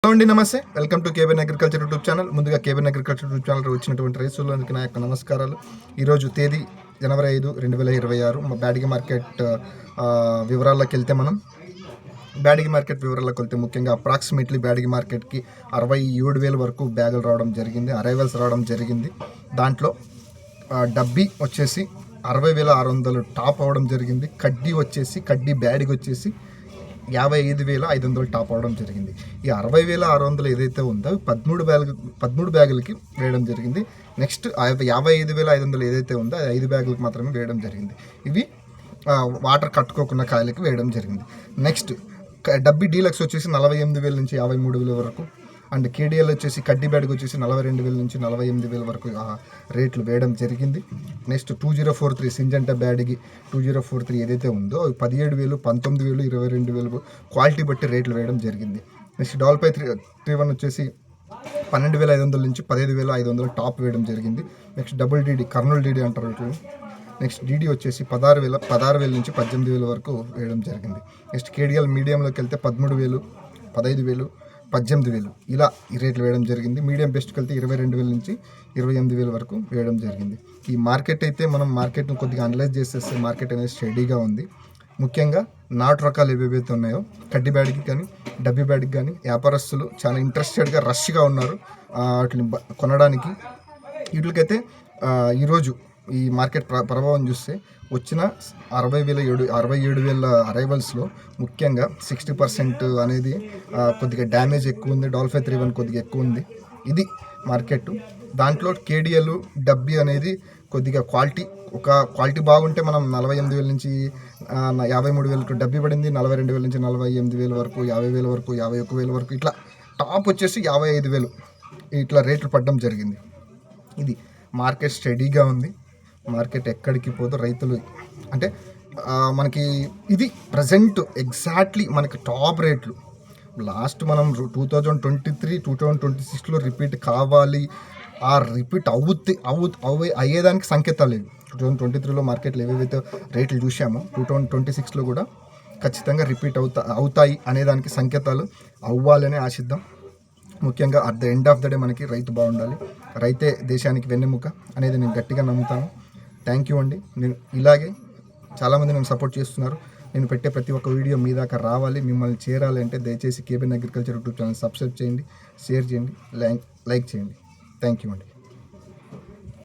Hello అండి, నమస్తే. Welcome to cabin agriculture YouTube channel. ముందుగా కేబిన్ అగ్రికల్చర్ యూట్యూబ్ ఛానల్ వచ్చినటువంటి రైతులందరికీ నా యొక్క నమస్కారాలు. ఈరోజు తేదీ జనవరి 5, 2026. బ్యాడిగి మార్కెట్ వివరాల్లోకి వెళ్తే ముఖ్యంగా అప్రాక్సిమేట్లీ బ్యాడిగి మార్కెట్కి 67,000 వరకు బ్యాగులు రావడం జరిగింది, అరైవల్స్ రావడం జరిగింది. దాంట్లో డబ్బీ వచ్చేసి 60,600 టాప్ అవ్వడం జరిగింది. కడ్డీ బ్యాడిగి వచ్చేసి 55,500 టాప్ అవడం జరిగింది. ఈ 60,600 ఏదైతే ఉందో 13 బ్యాగులకి వేయడం జరిగింది. నెక్స్ట్ 55,500 ఏదైతే ఉందో 5 బ్యాగులకి మాత్రమే వేయడం జరిగింది. ఇవి వాటర్ కట్టుకోకుండా కాయలకి వేయడం జరిగింది. నెక్స్ట్ డబ్బీ డీలక్స్ వచ్చేసి 48,000 నుంచి 53,000 వరకు, అండ్ కేడిఎల్ వచ్చేసి కడ్డీ బ్యాడ్కి వచ్చేసి 42,000 నుంచి 48,000 వరకు రేట్లు వేయడం జరిగింది. నెక్స్ట్ 2043 సింజంటా బ్యాడ్కి 2043 ఏదైతే ఉందో 17,000, 19,000, 22,000 క్వాలిటీ బట్టి రేట్లు వేయడం జరిగింది. నెక్స్ట్ డాల్పై 31 వచ్చేసి 12,500 నుంచి 15,500 టాప్ వేయడం జరిగింది. Next double DD, Kurnool DD అంటారు. నెక్స్ట్ డీడీ వచ్చేసి 16,000 నుంచి 18,000 వరకు వేయడం జరిగింది. నెక్స్ట్ కేడిఎల్ మీడియంలోకి వెళ్తే 13,000, 15,000, 18,000 ఇలా ఈ రేట్లు వేయడం జరిగింది. మీడియం బెస్ట్కి వెళ్తే 22,000 నుంచి 28,000 వరకు వేయడం జరిగింది. ఈ మార్కెట్ అయితే మనం మార్కెట్ను కొద్దిగా అనలైజ్ చేసేస్తే మార్కెట్ అనేది స్టడీగా ఉంది. ముఖ్యంగా నాటు రకాలు ఏవేవైతే ఉన్నాయో కడ్డీ బ్యాడ్కి కానీ డబ్బీ బ్యాడ్కి కానీ వ్యాపారస్తులు చాలా ఇంట్రెస్టెడ్గా రష్గా ఉన్నారు వాటిని కొనడానికి. వీటికైతే ఈరోజు ఈ మార్కెట్ ప్రభావం చూస్తే వచ్చిన 67,000 అరైవల్స్లో ముఖ్యంగా 60% అనేది కొద్దిగా డ్యామేజ్ ఎక్కువ ఉంది. డాల్ఫై 31 కొద్దిగా ఎక్కువ ఉంది. ఇది మార్కెట్. దాంట్లో కేడిఎల్ డబ్బీ అనేది కొద్దిగా క్వాలిటీ బాగుంటే మనం 48,000 నుంచి 53,000 డబ్బీ పడింది. 42,000 నుంచి 48,000 వరకు, 50,000 వరకు, 51,000 వరకు, ఇట్లా టాప్ వచ్చేసి 55,000 ఇట్లా రేట్లు పడడం జరిగింది. ఇది మార్కెట్ స్టడీగా ఉంది. మార్కెట్ ఎక్కడికి పోదు. రైతులు అంటే మనకి ఇది ప్రజెంట్ ఎగ్జాక్ట్లీ మనకి టాప్ రేట్లు లాస్ట్ మనం 2023, 2026లో రిపీట్ కావాలి. ఆ రిపీట్ అయ్యేదానికి సంకేతాలు లేవు. 2023లో మార్కెట్లో ఏవేవైతే రేట్లు చూసామో 2026లో కూడా ఖచ్చితంగా రిపీట్ అవుతాయి అనేదానికి సంకేతాలు అవ్వాలని ఆశిద్దాం. ముఖ్యంగా at the end of the day మనకి రైతు బాగుండాలి. రైతే దేశానికి వెన్నెముక అనేది నేను గట్టిగా నమ్ముతాను. థ్యాంక్ యూ అండి. నేను ఇలాగే చాలామంది నన్ను సపోర్ట్ చేస్తున్నారు. నేను పెట్టే ప్రతి ఒక్క వీడియో మీ దాకా రావాలి, మిమ్మల్ని చేరాలి అంటే దయచేసి cabin agriculture YouTube channel subscribe చేయండి, షేర్ చేయండి, లైక్ చేయండి. థ్యాంక్ యూ అండి.